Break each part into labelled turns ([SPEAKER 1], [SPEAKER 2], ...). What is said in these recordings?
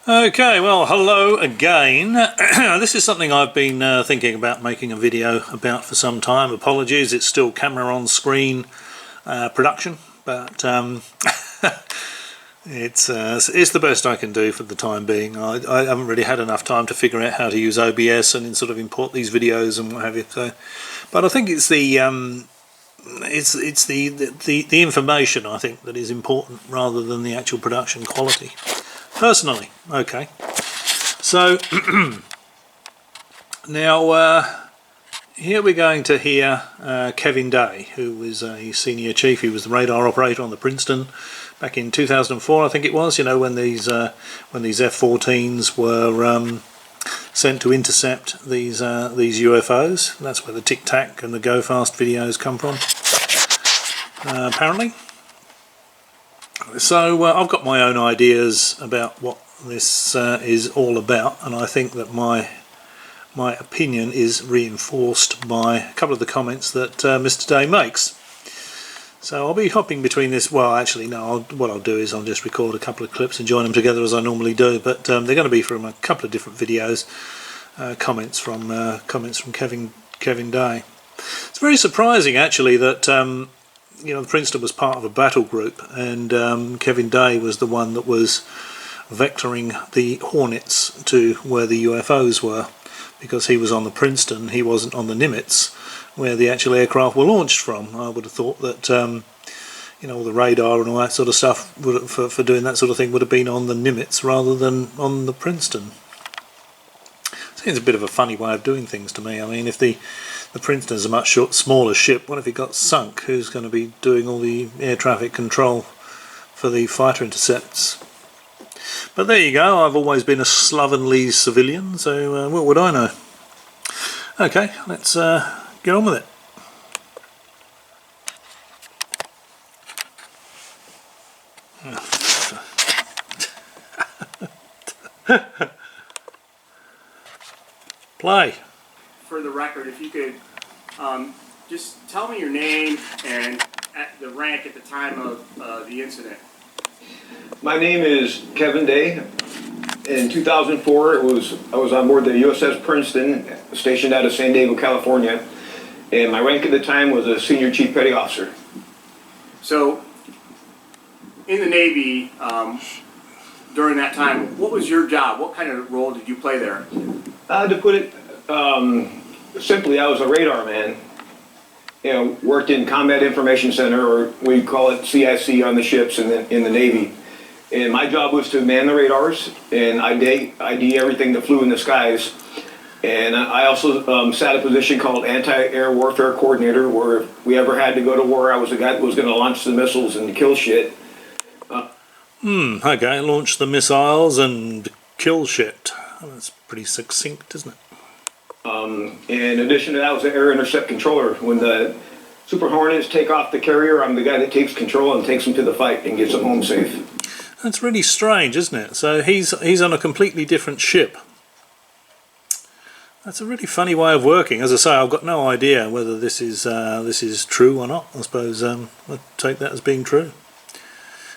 [SPEAKER 1] Okay, well, hello again. This is something I've been thinking about making a video about for some time. Apologies, it's still camera on screen production, but it's the best I can do for the time being. I haven't really had enough time to figure out how to use OBS and sort of import these videos and what have you. So, but I think it's the information, I think, that is important rather than the actual production quality. Personally, okay. So now here we're going to hear Kevin Day, who was a senior chief. He was the radar operator on the Princeton back in 2004, I think it was. You know, when these F-14s were sent to intercept these UFOs. That's where the Tic-Tac and the Go Fast videos come from, apparently. So I've got my own ideas about what this is all about, and I think that my opinion is reinforced by a couple of the comments that Mr. Day makes. So I'll be hopping between this. Well, actually, no. What I'll do is I'll just record a couple of clips and join them together as I normally do. But they're going to be from a couple of different videos. Comments from Kevin Day. It's very surprising, actually, that. You know, Princeton was part of a battle group, and Kevin Day was the one that was vectoring the Hornets to where the UFOs were, because he was on the Princeton, he wasn't on the Nimitz, where the actual aircraft were launched from. I would have thought that you know, all the radar and all that sort of stuff for doing that sort of thing would have been on the Nimitz rather than on the Princeton. Seems a bit of a funny way of doing things to me. I mean, if the Princeton is a much smaller ship, what if it got sunk? Who's going to be doing all the air traffic control for the fighter intercepts? But there you go. I've always been a slovenly civilian, so what would I know? Okay, let's get on with it. Play.
[SPEAKER 2] For the record, if you could just tell me your name and the rank at the time of the incident.
[SPEAKER 3] My name is Kevin Day. In 2004, I was on board the USS Princeton, stationed out of San Diego, California, and my rank at the time was a senior chief petty officer.
[SPEAKER 2] So, in the Navy, during that time, what was your job? What kind of role did you play there?
[SPEAKER 3] To put it simply, I was a radar man. You know, worked in Combat Information Center, or we call it CIC on the ships in the Navy. And my job was to man the radars and ID everything that flew in the skies. And I also sat a position called Anti-Air Warfare Coordinator, where if we ever had to go to war, I was the guy that was going to launch the missiles and kill shit.
[SPEAKER 1] Okay, launch the missiles and kill shit. That's pretty succinct, isn't it?
[SPEAKER 3] In addition to that, I was an air intercept controller. When the Super Hornets take off the carrier, I'm the guy that takes control and takes them to the fight and gets them home safe.
[SPEAKER 1] That's really strange, isn't it? So he's on a completely different ship. That's a really funny way of working. As I say, I've got no idea whether this is true or not. I suppose I'll take that as being true.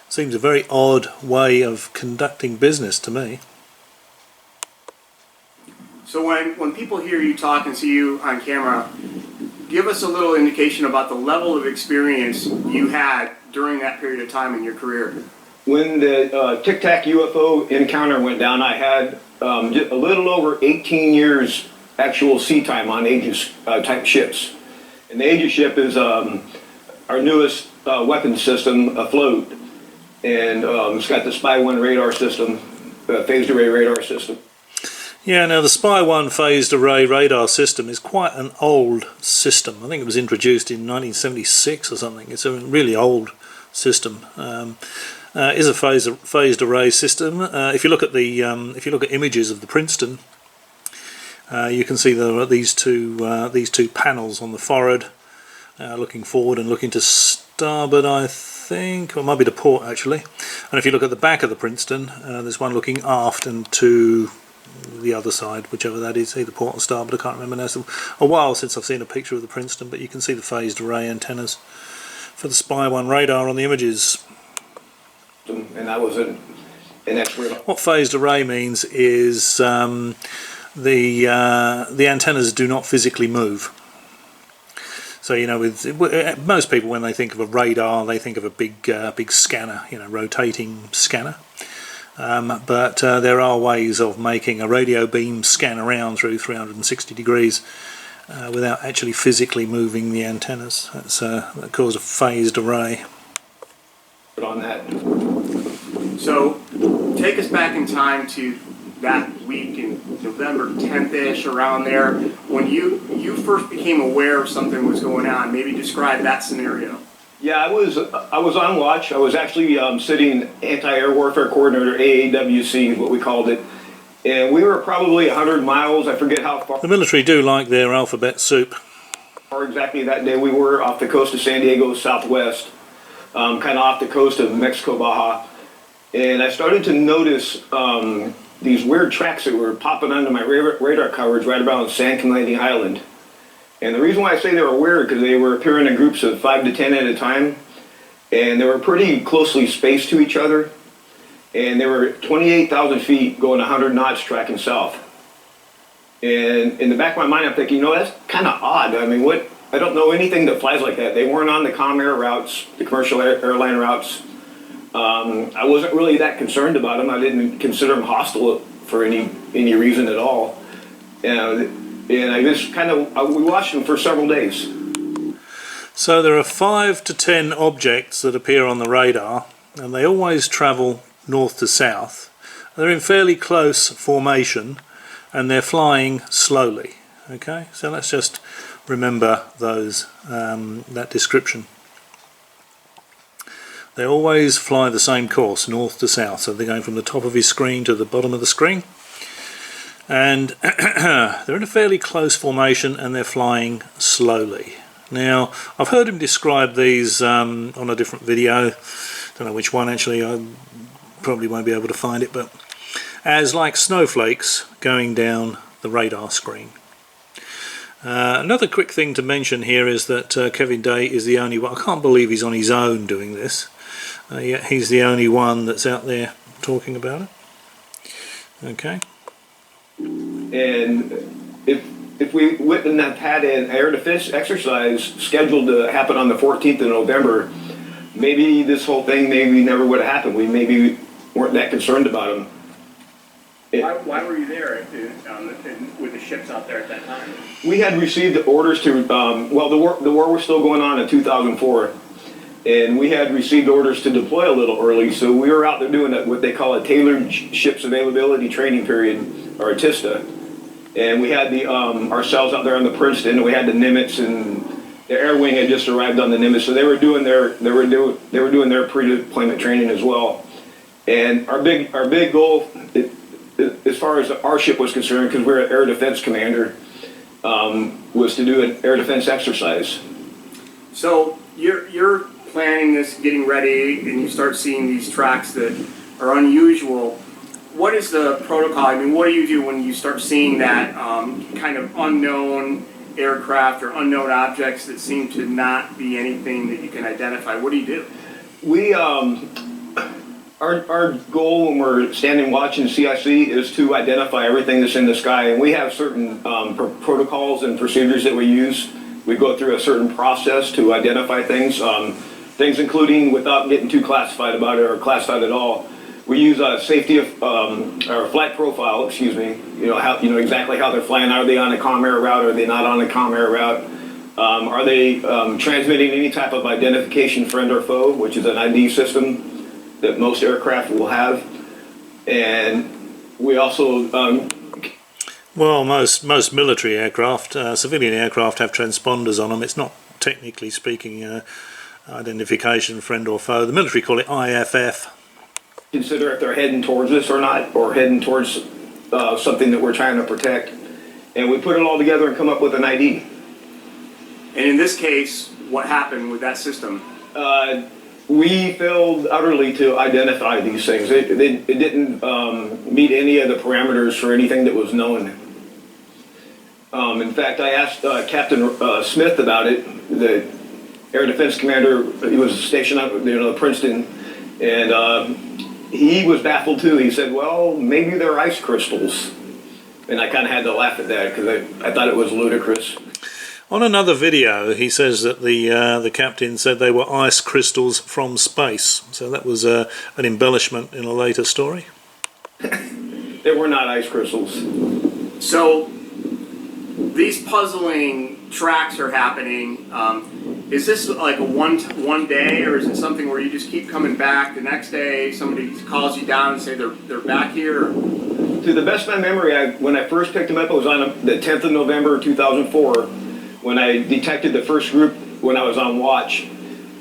[SPEAKER 1] Seems a very odd way of conducting business to me.
[SPEAKER 2] So when people hear you talk and see you on camera, give us a little indication about the level of experience you had during that period of time in your career.
[SPEAKER 3] When the Tic-Tac UFO encounter went down, I had just a little over 18 years actual sea time on Aegis type ships. And the Aegis ship is our newest weapons system afloat. And it's got the Spy-1 radar system, phased array radar system.
[SPEAKER 1] Yeah, now the Spy-1 phased array radar system is quite an old system. I think it was introduced in 1976 or something. It's a really old system. It is a phased array system. If you look at images of the Princeton, you can see there are these two panels on the forward, looking forward and looking to starboard, I think, or it might be to port actually. And if you look at the back of the Princeton, there's one looking aft and to the other side, whichever that is, either port or starboard. I can't remember now. It's a while since I've seen a picture of the Princeton, but you can see the phased array antennas for the Spy-1 radar on the images.
[SPEAKER 3] And that was And that's where
[SPEAKER 1] What phased array means is the antennas do not physically move. So, you know, with most people, when they think of a radar, they think of a big scanner, you know, rotating scanner. But there are ways of making a radio beam scan around through 360 degrees without actually physically moving the antennas. That calls a phased array.
[SPEAKER 3] on that.
[SPEAKER 2] So take us back in time to that week in November 10th-ish, around there, when you first became aware of something was going on. Maybe describe that scenario.
[SPEAKER 3] Yeah, I was on watch. I was actually sitting anti-air warfare coordinator, AAWC is what we called it, and we were probably 100 miles. I forget how far.
[SPEAKER 1] The military do like their alphabet soup.
[SPEAKER 3] Or exactly that day we were off the coast of San Diego, southwest, kind of off the coast of Mexico, Baja, and I started to notice these weird tracks that were popping onto my radar coverage right around San Clemente Island. And the reason why I say they were weird, because they were appearing in groups of 5 to 10 at a time, and they were pretty closely spaced to each other, and they were 28,000 feet going 100 knots tracking south. And in the back of my mind, I'm thinking, you know, that's kind of odd. I mean, I don't know anything that flies like that. They weren't on the comm air routes, the commercial airline routes. I wasn't really that concerned about them. I didn't consider them hostile for any reason at all. And I just kind of, we watched them for several days.
[SPEAKER 1] So there are 5 to 10 objects that appear on the radar, and they always travel north to south. They're in fairly close formation, and they're flying slowly. Okay, so let's just remember those that description. They always fly the same course, north to south, so they're going from the top of his screen to the bottom of the screen. And they're in a fairly close formation, and they're flying slowly. Now, I've heard him describe these on a different video. Don't know which one actually. I probably won't be able to find it, but as like snowflakes going down the radar screen. Another quick thing to mention here is that Kevin Day is the only one. I can't believe he's on his own doing this. Yet he's the only one that's out there talking about it. Okay.
[SPEAKER 3] And if we wouldn't have had an air defense exercise scheduled to happen on the 14th of November, maybe this whole thing never would have happened. We maybe weren't that concerned about them.
[SPEAKER 2] Why were you there with the ships out there at that time?
[SPEAKER 3] We had received orders to, well, the war was still going on in 2004, and we had received orders to deploy a little early, so we were out there doing what they call a tailored ships availability training period, or a TISTA. And we had ourselves out there on the Princeton, and we had the Nimitz, and the Air Wing had just arrived on the Nimitz, so they were doing their pre-deployment training as well. And our big goal, as far as our ship was concerned, because we're an air defense commander, was to do an air defense exercise.
[SPEAKER 2] So you're planning this, getting ready, and you start seeing these tracks that are unusual. What is the protocol? I mean, what do you do when you start seeing that kind of unknown aircraft or unknown objects that seem to not be anything that you can identify? What do you do?
[SPEAKER 3] We Our goal when we're standing watching CIC is to identify everything that's in the sky, and we have certain protocols and procedures that we use. We go through a certain process to identify things, things including, without getting too classified about it or classified at all, we use a safety of or flight profile, excuse me. Exactly how they're flying. Are they on a comm air route? Are they not on a comm air route? Are they transmitting any type of identification, friend or foe, which is an ID system that most aircraft will have? And we also
[SPEAKER 1] well, most military aircraft, civilian aircraft have transponders on them. It's not, technically speaking, identification, friend or foe. The military call it IFF.
[SPEAKER 3] Consider if they're heading towards us or not, or heading towards something that we're trying to protect, and we put it all together and come up with an ID.
[SPEAKER 2] And in this case, what happened with that system?
[SPEAKER 3] We failed utterly to identify these things. It didn't meet any of the parameters for anything that was known. In fact, I asked Captain Smith about it, the air defense commander. He was stationed up, Princeton, and he was baffled too. He said, well, maybe they're ice crystals. And I kind of had to laugh at that because I thought it was ludicrous.
[SPEAKER 1] On another video, he says that the captain said they were ice crystals from space. So that was an embellishment in a later story.
[SPEAKER 3] They were not ice crystals.
[SPEAKER 2] So these puzzling tracks are happening. Is this like a one day, or is it something where you just keep coming back the next day? Somebody calls you down and say they're back here?
[SPEAKER 3] To the best of my memory, when I first picked them up, it was on the 10th of November 2004 when I detected the first group when I was on watch.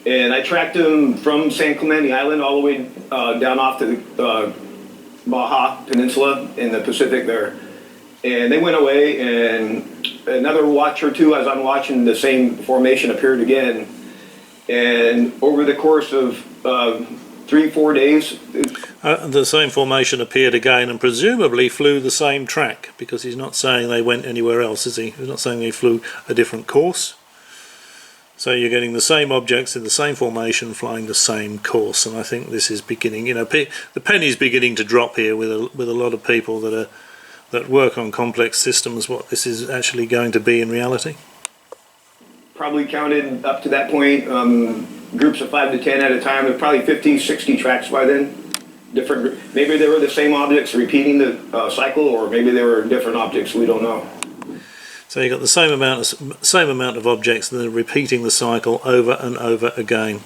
[SPEAKER 3] And I tracked them from San Clemente Island all the way down off to the Baja Peninsula in the Pacific there. And they went away, and another watch or two, as I'm watching, the same formation appeared again. And over the course of 3-4 days...
[SPEAKER 1] the same formation appeared again and presumably flew the same track, because he's not saying they went anywhere else, is he? He's not saying they flew a different course. So you're getting the same objects in the same formation flying the same course, and I think this is beginning, the penny's beginning to drop here with a lot of people that work on complex systems, what this is actually going to be in reality.
[SPEAKER 3] Probably counted up to that point, groups of 5 to 10 at a time. There were probably 50, 60 tracks by then. Maybe they were the same objects repeating the cycle, or maybe they were different objects. We don't know.
[SPEAKER 1] So you've got the same amount of objects that are repeating the cycle over and over again.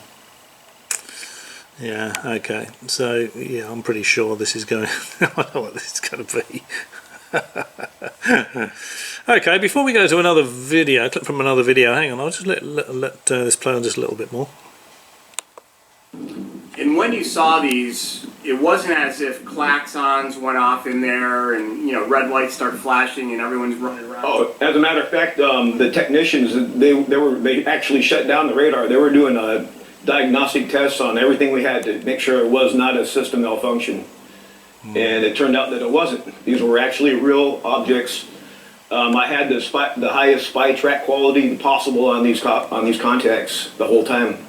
[SPEAKER 1] Yeah. Okay. So yeah, I'm pretty sure this is going. I know what this is going to be. Okay. Before we go to another video, clip from another video. Hang on. I'll just let this play on just a little bit more.
[SPEAKER 2] And when you saw these, it wasn't as if klaxons went off in there and red lights start flashing and everyone's running around.
[SPEAKER 3] Oh, as a matter of fact, the technicians they actually shut down the radar. They were doing diagnostic tests on everything we had to make sure it was not a system malfunction, and it turned out that it wasn't. These were actually real objects. I had the highest spy track quality possible on these contacts the whole time.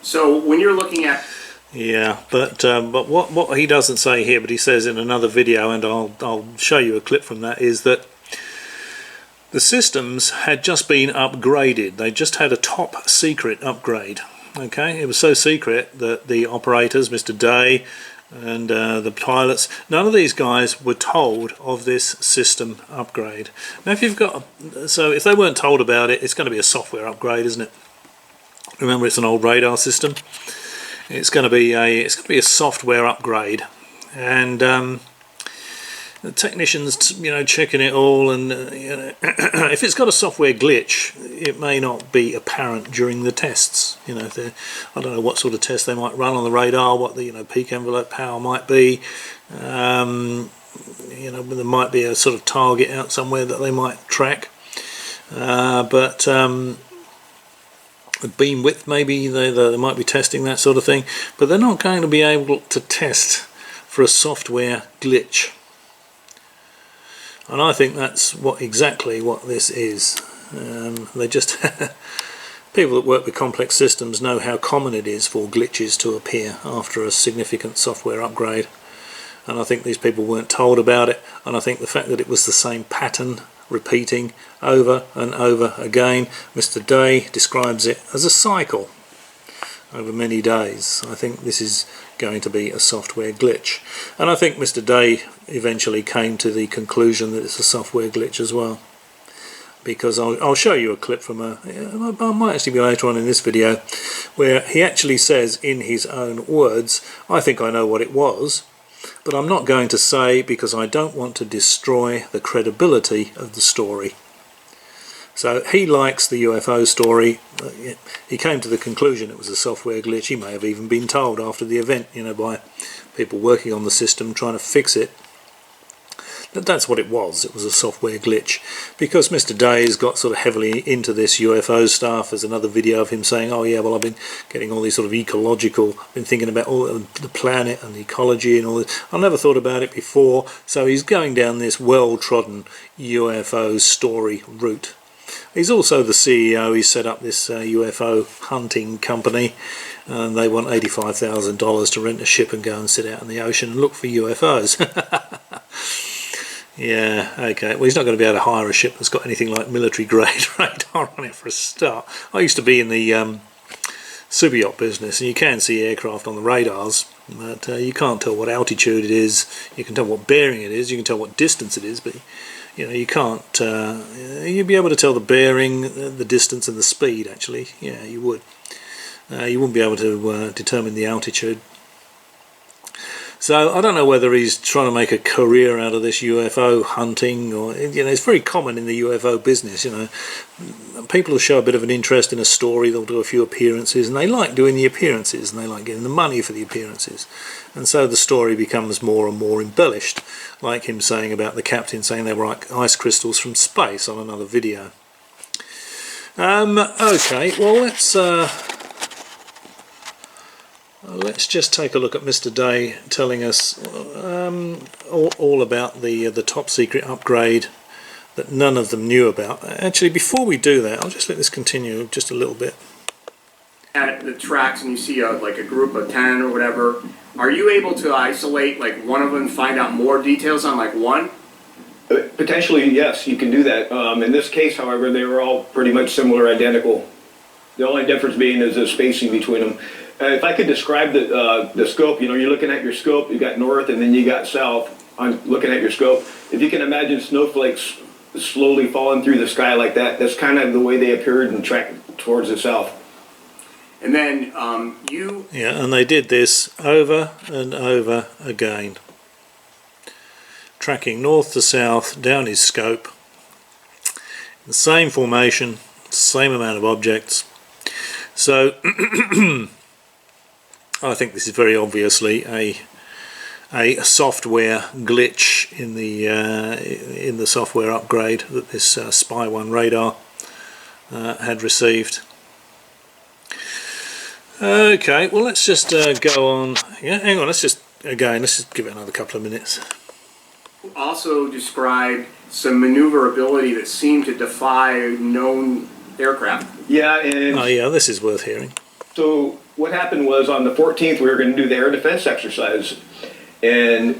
[SPEAKER 2] So when you're looking at
[SPEAKER 1] but what he doesn't say here, but he says in another video, and I'll show you a clip from that, is that the systems had just been upgraded. They just had a top secret upgrade. Okay, it was so secret that the operators, Mr. Day and the pilots, none of these guys were told of this system upgrade. Now if if they weren't told about it, it's going to be a software upgrade, isn't it? Remember, it's an old radar system. It's going to be a software upgrade, and the technicians, checking it all, and if it's got a software glitch, it may not be apparent during the tests. I don't know what sort of test they might run on the radar, what the peak envelope power might be. There might be a sort of target out somewhere that they might track, but beam width, maybe they might be testing that sort of thing, but they're not going to be able to test for a software glitch. And I think that's exactly what this is. They just people that work with complex systems know how common it is for glitches to appear after a significant software upgrade, and I think these people weren't told about it, and I think the fact that it was the same pattern repeating over and over again. Mr. Day describes it as a cycle over many days. I think this is going to be a software glitch, and I think Mr. Day eventually came to the conclusion that it's a software glitch as well, because I'll show you a clip from I might actually be later on in this video, where he actually says in his own words, I think I know what it was, but I'm not going to say because I don't want to destroy the credibility of the story. So he likes the UFO story. He came to the conclusion it was a software glitch. He may have even been told after the event, by people working on the system trying to fix it, that that's what it was. It was a software glitch. Because Mr. Day's got sort of heavily into this UFO stuff, there's another video of him saying, oh yeah, well I've been getting all these sort of ecological, been thinking about all the planet and the ecology and all this. I never thought about it before. So he's going down this well-trodden UFO story route. He's also the CEO. He's set up this UFO hunting company, and they want $85,000 to rent a ship and go and sit out in the ocean and look for UFOs. Yeah, okay. Well, he's not going to be able to hire a ship that's got anything like military grade radar on it for a start. I used to be in the super yacht business, and you can see aircraft on the radars, but you can't tell what altitude it is. You can tell what bearing it is. You can tell what distance it is, but you can't. You'd be able to tell the bearing, the distance, and the speed. Actually, yeah, you would. You wouldn't be able to determine the altitude. So I don't know whether he's trying to make a career out of this UFO hunting, or it's very common in the UFO business. People will show a bit of an interest in a story. They'll do a few appearances, and they like doing the appearances, and they like getting the money for the appearances, and so the story becomes more and more embellished, like him saying about the captain saying they were like ice crystals from space on another video. Okay, well let's just take a look at Mr. Day telling us all about the top secret upgrade that none of them knew about. Actually, before we do that, I'll just let this continue just a little bit.
[SPEAKER 2] At the tracks and you see like a group of 10 or whatever, are you able to isolate like one of them and find out more details on like one?
[SPEAKER 3] Potentially, yes, you can do that. In this case, however, they were all pretty much similar, identical. The only difference being is the spacing between them. If I could describe the scope, you're looking at your scope, you got north and then you got south on looking at your scope. If you can imagine snowflakes slowly falling through the sky like that, that's kind of the way they appeared and tracked towards the south.
[SPEAKER 2] And then
[SPEAKER 1] Yeah, and they did this over and over again. Tracking north to south down his scope. The same formation, same amount of objects. So I think this is very obviously a software glitch in the software upgrade that this Spy 1 radar had received. Okay, well let's just go on. Yeah, hang on. Let's just give it another couple of minutes.
[SPEAKER 2] also described some maneuverability that seemed to defy known aircraft.
[SPEAKER 3] Yeah, and
[SPEAKER 1] Oh yeah, this is worth hearing.
[SPEAKER 3] so what happened was on the 14th we were going to do the air defense exercise, and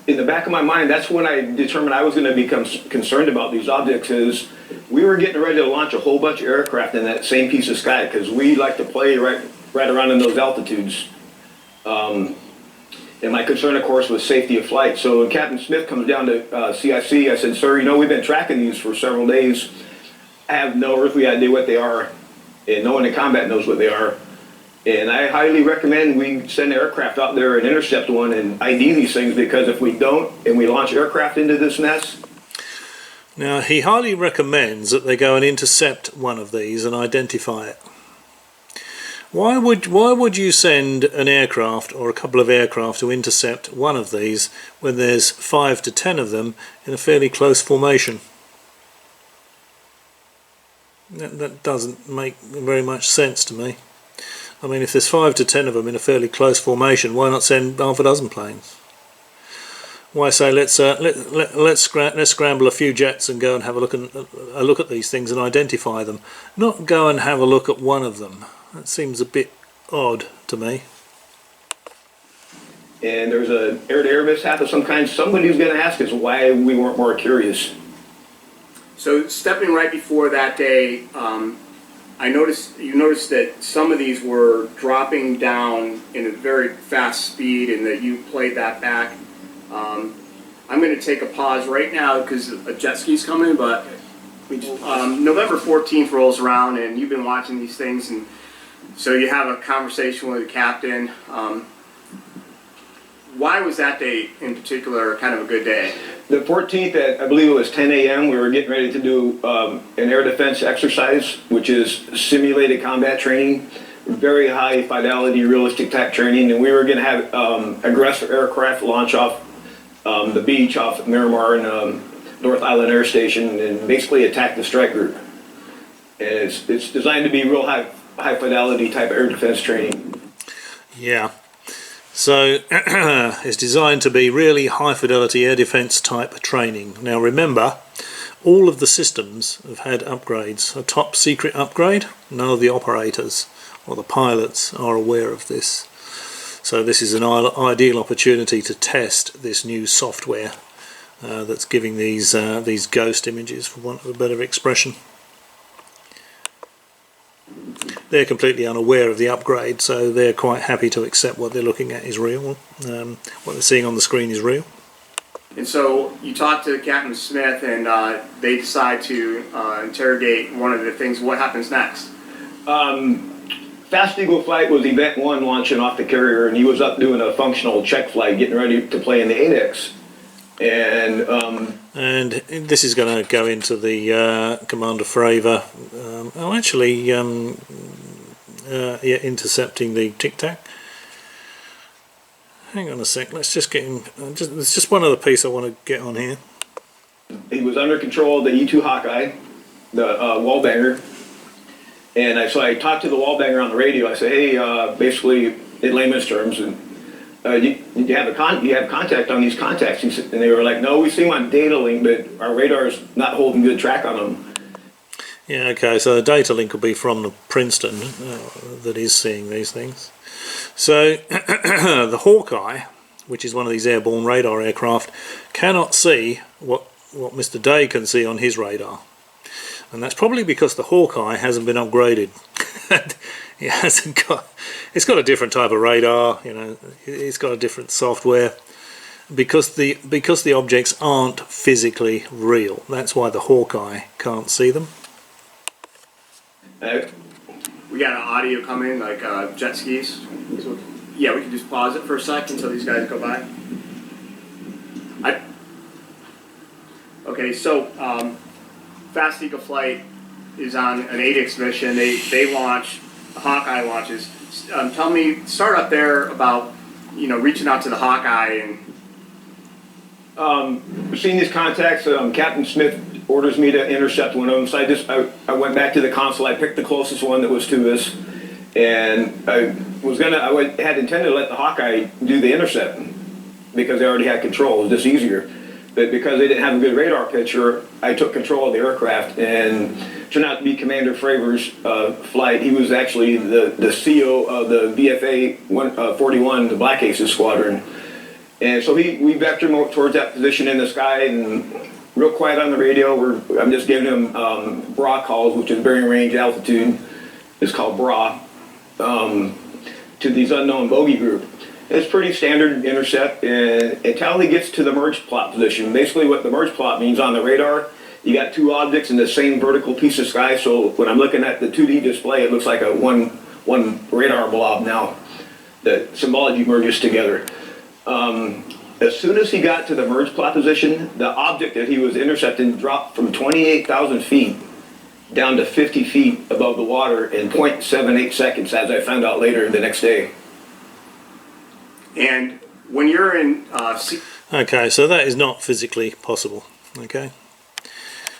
[SPEAKER 3] in the back of my mind that's when I determined I was going to become concerned about these objects. Is we were getting ready to launch a whole bunch of aircraft in that same piece of sky because we like to play right around in those altitudes. And my concern, of course, was safety of flight. So when Captain Smith comes down to CIC, I said, "Sir, we've been tracking these for several days. I have no earthly idea what they are, and no one in combat knows what they are. And I highly recommend we send aircraft out there and intercept one and ID these things, because if we don't and we launch aircraft into this mess."
[SPEAKER 1] Now he highly recommends that they go and intercept one of these and identify it. Why would you send an aircraft or a couple of aircraft to intercept one of these when there's 5 to 10 of them in a fairly close formation? That doesn't make very much sense to me. I mean, if there's 5 to 10 of them in a fairly close formation, why not send half a dozen planes? Why say let's scramble a few jets and go and have a look at these things and identify them, not go and have a look at one of them? That seems a bit odd to me.
[SPEAKER 3] And there's an air-to-air mishap of some kind. Somebody's going to ask us why we weren't more curious.
[SPEAKER 2] So stepping right before that day, you noticed that some of these were dropping down in a very fast speed, and that you played that back. I'm going to take a pause right now because a jet ski's coming, but November 14th rolls around and you've been watching these things, and so you have a conversation with the captain. Why was that day in particular kind of a good day?
[SPEAKER 3] The 14th at, I believe it was 10 a.m., we were getting ready to do an air defense exercise, which is simulated combat training, very high fidelity, realistic type training, and we were going to have aggressor aircraft launch off the beach off Miramar and North Island Air Station and basically attack the strike group. And it's designed to be real high fidelity type air defense training.
[SPEAKER 1] Yeah. So it's designed to be really high fidelity air defense type training. Now remember, all of the systems have had upgrades. A top secret upgrade, none of the operators. or the pilots are aware of this. So this is an ideal opportunity to test this new software that's giving these ghost images, for want of a better expression. They're completely unaware of the upgrade, so they're quite happy to accept what they're looking at is real. What they're seeing on the screen is real.
[SPEAKER 2] And so you talk to Captain Smith, and they decide to interrogate one of the things. What happens next?
[SPEAKER 3] Fast Eagle flight was Event 1 launching off the carrier, and he was up doing a functional check flight, getting ready to play in the 8X.
[SPEAKER 1] And this is going to go into the Commander Fravor. Yeah, intercepting the Tic-Tac. Hang on a sec. Let's just get in. There's just one other piece I want to get on here.
[SPEAKER 3] He was under control of the E2 Hawkeye, the wallbanger. And so I talked to the wallbanger on the radio. I said, hey, basically, in layman's terms, you have contact on these contacts? And they were like, no, we see them on data link, but our radar's not holding good track on them.
[SPEAKER 1] Yeah, okay, so the data link will be from the Princeton that is seeing these things. So the Hawkeye, which is one of these airborne radar aircraft, cannot see what Mr. Day can see on his radar. And that's probably because the Hawkeye hasn't been upgraded. It's got a different type of radar, you know, it's got a different software. Because the objects aren't physically real. That's why the Hawkeye can't see them.
[SPEAKER 2] We got an audio coming, like jet skis. So, yeah, we can just pause it for a second until these guys go by. Okay, so Fast Eagle flight is on an 8X mission. They launch, the Hawkeye launches. Tell me, start up there about, you know, reaching out to the Hawkeye and.
[SPEAKER 3] Seeing these contacts, Captain Smith orders me to intercept one of them. So I went back to the console. I picked the closest one that was to us, and I had intended to let the Hawkeye do the intercept because they already had control. It was just easier. But because they didn't have a good radar picture, I took control of the aircraft, and turned out to be Commander Fravor's flight. He was actually the CO of the VFA 41, the Black Aces Squadron. And so we vectored him towards that position in the sky, and real quiet on the radio. I'm just giving him BRA calls, which is bearing range altitude. It's called BRA, to these unknown bogey group. It's pretty standard intercept, and until he gets to the merge plot position. Basically what the merge plot means on the radar, you got two objects in the same vertical piece of sky, so when I'm looking at the 2D display, it looks like a one radar blob now. The symbology merges together. As soon as he got to the merge plot position, the object that he was intercepting dropped from 28,000 feet down to 50 feet above the water in 0.78 seconds, as I found out later the next day.
[SPEAKER 2] And when you're in...
[SPEAKER 1] Okay, so that is not physically possible, okay?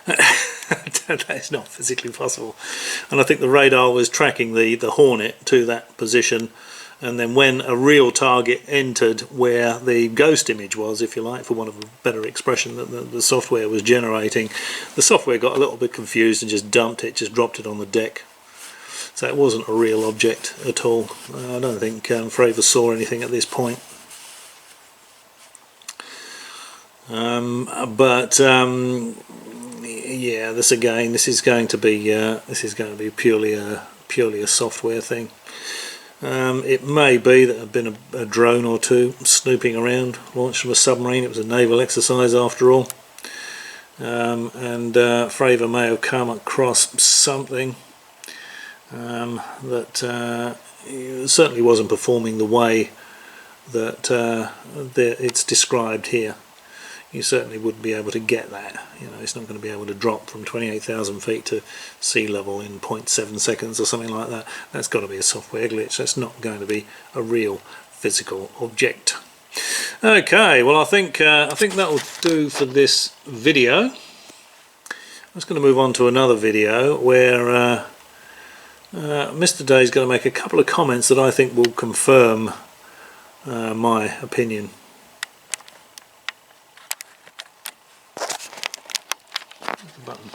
[SPEAKER 1] That is not physically possible. And I think the radar was tracking the Hornet to that position, and then when a real target entered where the ghost image was, if you like, for want of a better expression, that the software was generating, the software got a little bit confused and just dropped it on the deck. So it wasn't a real object at all. I don't think Fravor saw anything at this point. Yeah, this is going to be purely a software thing. It may be that there had been a drone or two snooping around, launched from a submarine. It was a naval exercise after all, and Fravor may have come across something that certainly wasn't performing the way that it's described here. You certainly wouldn't be able to get that. You know, it's not going to be able to drop from 28,000 feet to sea level in 0.7 seconds or something like that. That's got to be a software glitch. That's not going to be a real physical object. Okay, well I think that will do for this video. I'm just going to move on to another video where Mr. Day is going to make a couple of comments that I think will confirm my opinion. Button.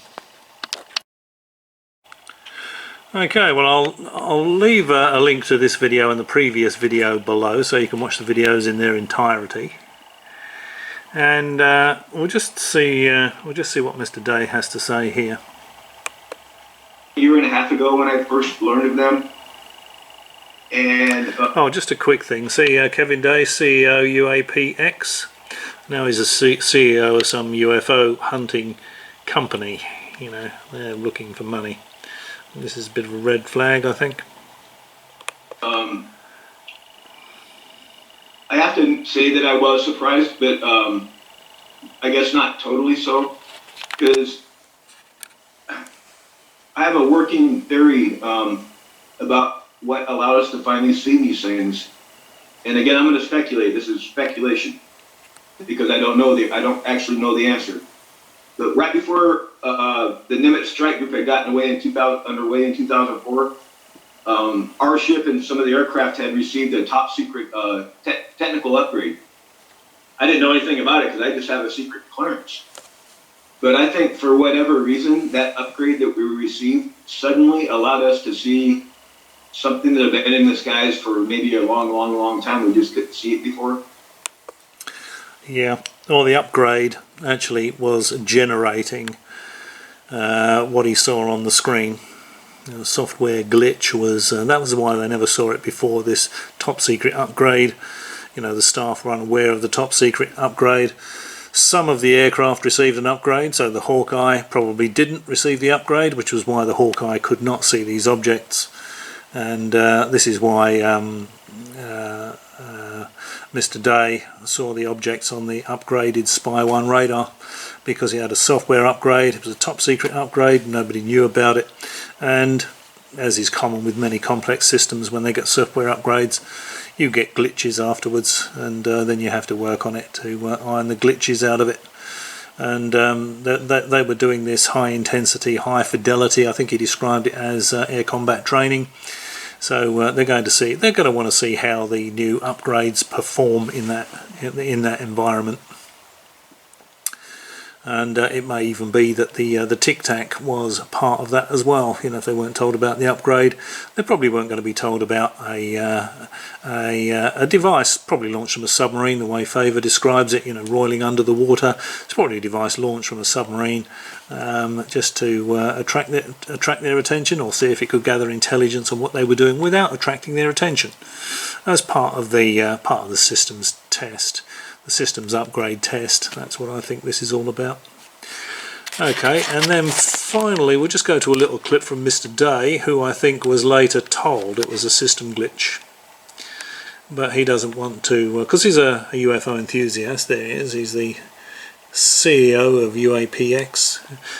[SPEAKER 1] Okay, well I'll leave a link to this video and the previous video below, so you can watch the videos in their entirety. And we'll just see what Mr. Day has to say here.
[SPEAKER 4] A year and a half ago when I first learned of them, and
[SPEAKER 1] oh, just a quick thing. See, Kevin Day, CEO UAPX. Now he's a CEO of some UFO hunting company. You know, they're looking for money. This is a bit of a red flag, I think.
[SPEAKER 4] I have to say that I was surprised, but I guess not totally so, because I have a working theory about what allowed us to finally see these things. And again, I'm going to speculate. This is speculation because I don't actually know the answer. But right before the Nimitz strike group had gotten underway in 2004, our ship and some of the aircraft had received a top secret technical upgrade. I didn't know anything about it because I just have a secret clearance. But I think for whatever reason, that upgrade that we received suddenly allowed us to see something that had been in the skies for maybe a long time. We just couldn't see it before.
[SPEAKER 1] Yeah, well, the upgrade actually was generating what he saw on the screen. The software glitch was, that was why they never saw it before, this top secret upgrade. You know, the staff were unaware of the top secret upgrade. Some of the aircraft received an upgrade, so the Hawkeye probably didn't receive the upgrade, which was why the Hawkeye could not see these objects. And this is why Mr. Day saw the objects on the upgraded Spy 1 radar, because he had a software upgrade. It was a top secret upgrade, nobody knew about it, and as is common with many complex systems, when they get software upgrades you get glitches afterwards, and then you have to work on it to iron the glitches out of it. And they were doing this high intensity, high fidelity, I think he described it as air combat training. So they're going to want to see how the new upgrades perform in that environment. And it may even be that the Tic-Tac was part of that as well. You know, if they weren't told about the upgrade, they probably weren't going to be told about a device probably launched from a submarine, the way Favor describes it. You know, roiling under the water. It's probably a device launched from a submarine, just to attract their attention, or see if it could gather intelligence on what they were doing without attracting their attention, as part of the systems test. The systems upgrade test. That's what I think this is all about. Okay, and then finally we'll just go to a little clip from Mr. Day, who I think was later told it was a system glitch, but he doesn't want to, because he's a UFO enthusiast. There he is, he's the CEO of UAPX.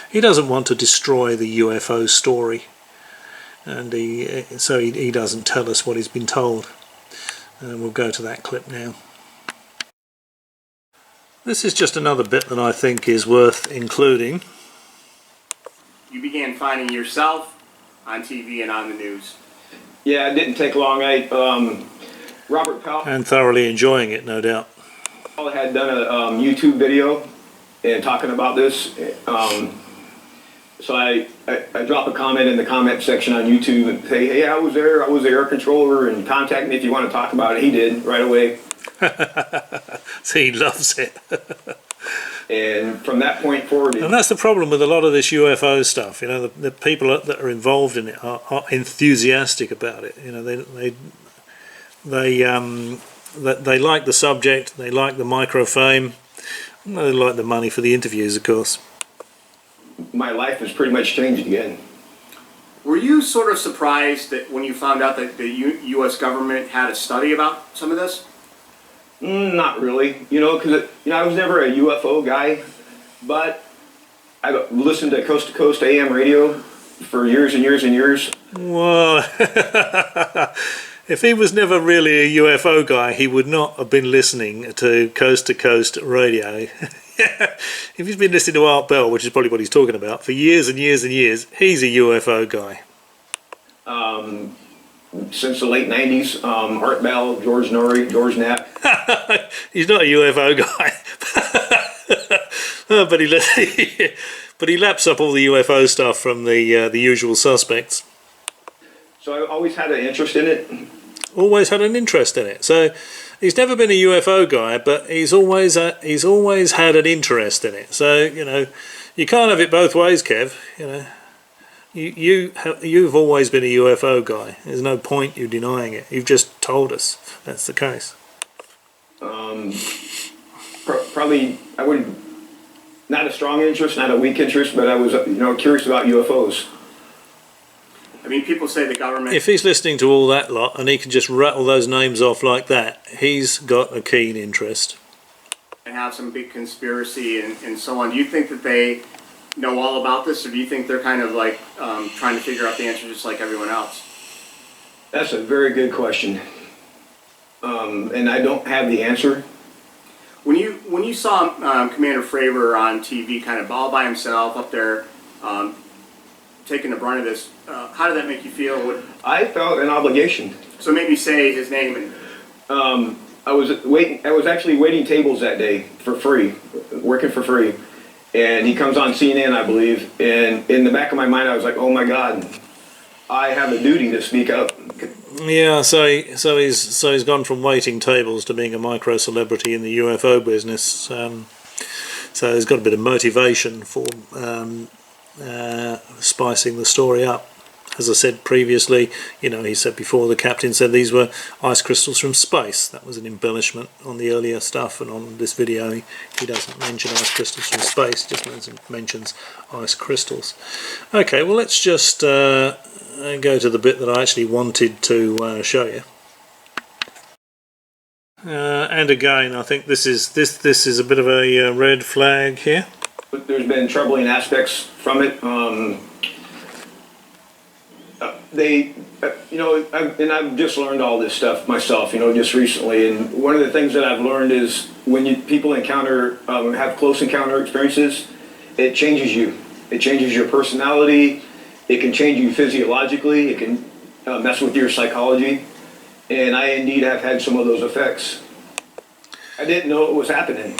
[SPEAKER 1] He doesn't want to destroy the UFO story, and so he doesn't tell us what he's been told. And we'll go to that clip now. This is just another bit that I think is worth including.
[SPEAKER 2] You began finding yourself on TV and on the news.
[SPEAKER 3] Yeah, it didn't take long. Robert Powell
[SPEAKER 1] And thoroughly enjoying it, no doubt.
[SPEAKER 3] had done a YouTube video and talking about this. So I drop a comment in the comment section on YouTube and say, hey, I was there, I was the air controller, and contact me if you want to talk about it. He did right away.
[SPEAKER 1] See, he loves it.
[SPEAKER 3] And from that point forward,
[SPEAKER 1] and that's the problem with a lot of this UFO stuff. You know, the people that are involved in it are enthusiastic about it. You know, they like the subject, they like the microfame, and they like the money for the interviews, of course.
[SPEAKER 3] my life has pretty much changed again.
[SPEAKER 2] Were you sort of surprised that when you found out that the U.S. government had a study about some of this?
[SPEAKER 3] Not really, because I was never a UFO guy, but I listened to Coast AM radio for years and years and years.
[SPEAKER 1] Well, if he was never really a UFO guy, he would not have been listening to Coast radio. If he's been listening to Art Bell, which is probably what he's talking about, for years and years and years, he's a UFO guy.
[SPEAKER 3] Since the late 90s, Art Bell, George Norrie, George Knapp.
[SPEAKER 1] He's not a UFO guy. But he laps up all the UFO stuff from the usual suspects.
[SPEAKER 3] So I always had an interest in it.
[SPEAKER 1] Always had an interest in it. So he's never been a UFO guy, but he's always had an interest in it. So you can't have it both ways, Kev. You've always been a UFO guy. There's no point you denying it. You've just told us that's the case.
[SPEAKER 3] Probably I would not a strong interest, not a weak interest, but I was curious about UFOs.
[SPEAKER 2] I mean, people say the government.
[SPEAKER 1] If he's listening to all that lot and he can just rattle those names off like that, he's got a keen interest.
[SPEAKER 2] And have some big conspiracy and so on. Do you think that they know all about this, or do you think they're kind of like trying to figure out the answer just like everyone else?
[SPEAKER 3] That's a very good question, and I don't have the answer.
[SPEAKER 2] When you saw Commander Fravor on TV, kind of all by himself up there, taking the brunt of this, how did that make you feel?
[SPEAKER 3] I felt an obligation.
[SPEAKER 2] So maybe say his name.
[SPEAKER 3] I was actually waiting tables that day for free, working for free, and he comes on CNN, I believe, and in the back of my mind, I was like, oh my God, I have a duty to speak up.
[SPEAKER 1] Yeah, so he's gone from waiting tables to being a micro celebrity in the UFO business. So there's got a bit of motivation for spicing the story up. As I said previously, he said before, the captain said these were ice crystals from space. That was an embellishment on the earlier stuff, and on this video he doesn't mention ice crystals from space, just mentions ice crystals. Okay, well let's just go to the bit that I actually wanted to show you. And again, I think this is a bit of a red flag here.
[SPEAKER 3] But there's been troubling aspects from it. I've just learned all this stuff myself, just recently. And one of the things that I've learned is when people have close encounter experiences, it changes you. It changes your personality. It can change you physiologically. It can mess with your psychology. And I indeed have had some of those effects. I didn't know it was happening.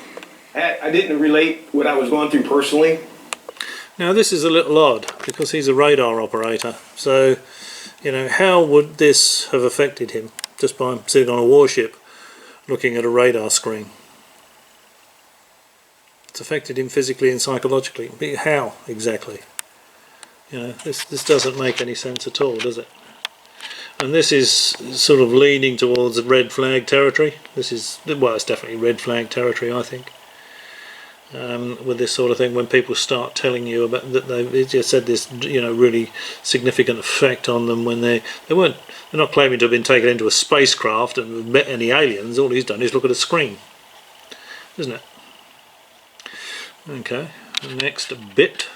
[SPEAKER 3] I didn't relate what I was going through personally.
[SPEAKER 1] Now this is a little odd because he's a radar operator. So, how would this have affected him just by sitting on a warship looking at a radar screen? It's affected him physically and psychologically. But how exactly? This doesn't make any sense at all, does it? And this is sort of leaning towards red flag territory. It's definitely red flag territory, I think. With this sort of thing, when people start telling you about that they've just had this really significant effect on them when they're not claiming to have been taken into a spacecraft and met any aliens. All he's done is look at a screen, isn't it? Okay, next bit.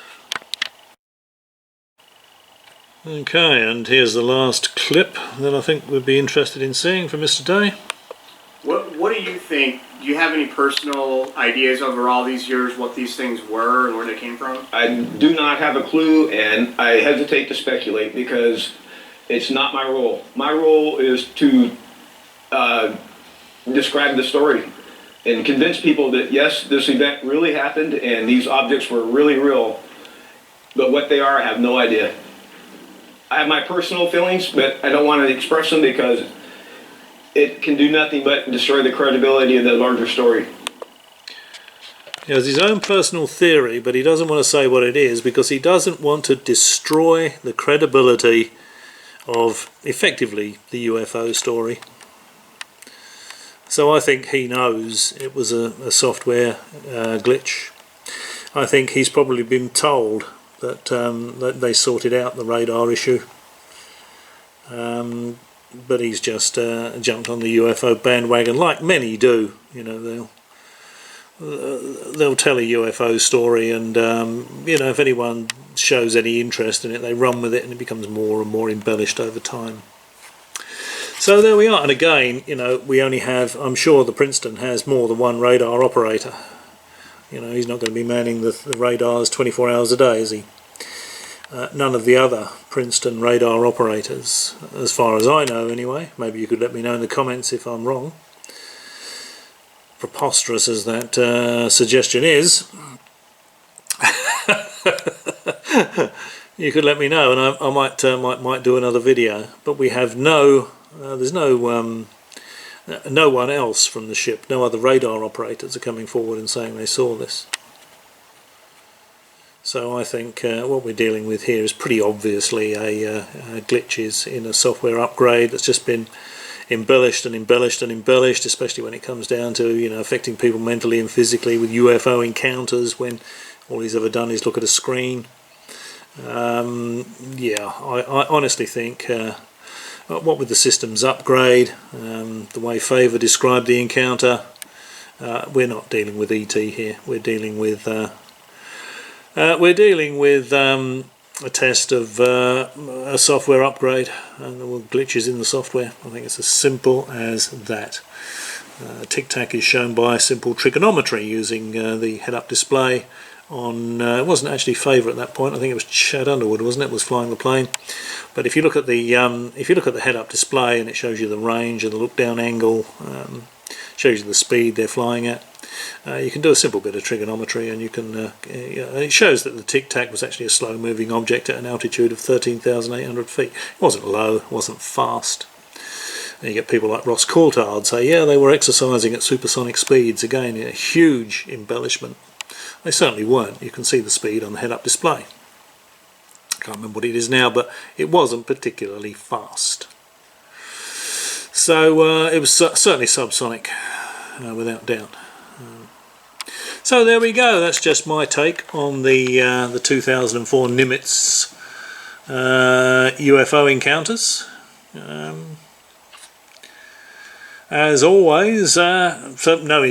[SPEAKER 1] Okay, and here's the last clip that I think we'd be interested in seeing from Mr. Day.
[SPEAKER 2] What do you think? Do you have any personal ideas over all these years what these things were and where they came from?
[SPEAKER 3] I do not have a clue, and I hesitate to speculate because it's not my role. My role is to describe the story and convince people that yes, this event really happened and these objects were really real, but what they are, I have no idea. I have my personal feelings, but I don't want to express them because it can do nothing but destroy the credibility of the larger story.
[SPEAKER 1] He has his own personal theory, but he doesn't want to say what it is because he doesn't want to destroy the credibility of, effectively, the UFO story. So I think he knows it was a software glitch. I think he's probably been told that they sorted out the radar issue. But he's just jumped on the UFO bandwagon, like many do. They'll tell a UFO story, and if anyone shows any interest in it, they run with it, and it becomes more and more embellished over time. So there we are. And again, we only have. I'm sure the Princeton has more than one radar operator. He's not going to be manning the radars 24 hours a day, is he? None of the other Princeton radar operators, as far as I know anyway. Maybe you could let me know in the comments if I'm wrong. Preposterous as that suggestion is, you could let me know, and I might do another video. But we have there's no one else from the ship, no other radar operators are coming forward and saying they saw this. So I think what we're dealing with here is pretty obviously a glitches in a software upgrade that's just been embellished and embellished and embellished, especially when it comes down to, you know, affecting people mentally and physically with UFO encounters, when all he's ever done is look at a screen. Yeah, I honestly think what with the systems upgrade, the way Favor described the encounter, we're not dealing with ET here. We're dealing with a test of a software upgrade, and there were glitches in the software. I think it's as simple as that. Tic-Tac is shown by simple trigonometry using the head-up display on. It wasn't actually Favor at that point. I think it was Chad Underwood, wasn't it? Was flying the plane. But if you look at the head-up display, and it shows you the range and the look-down angle, shows you the speed they're flying at. You can do a simple bit of trigonometry, and you can. It shows that the Tic-Tac was actually a slow-moving object at an altitude of 13,800 feet. It wasn't low, it wasn't fast. And you get people like Ross Coulthard say, yeah, they were exercising at supersonic speeds. Again, a huge embellishment. They certainly weren't. You can see the speed on the head-up display. I can't remember what it is now, but it wasn't particularly fast. So it was certainly subsonic, without doubt. So there we go. That's just my take on the 2004 Nimitz UFO encounters. As always, so no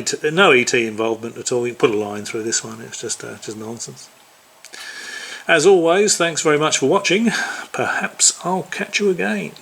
[SPEAKER 1] ET involvement at all. You can put a line through this one. It's just nonsense. As always, thanks very much for watching. Perhaps I'll catch you again.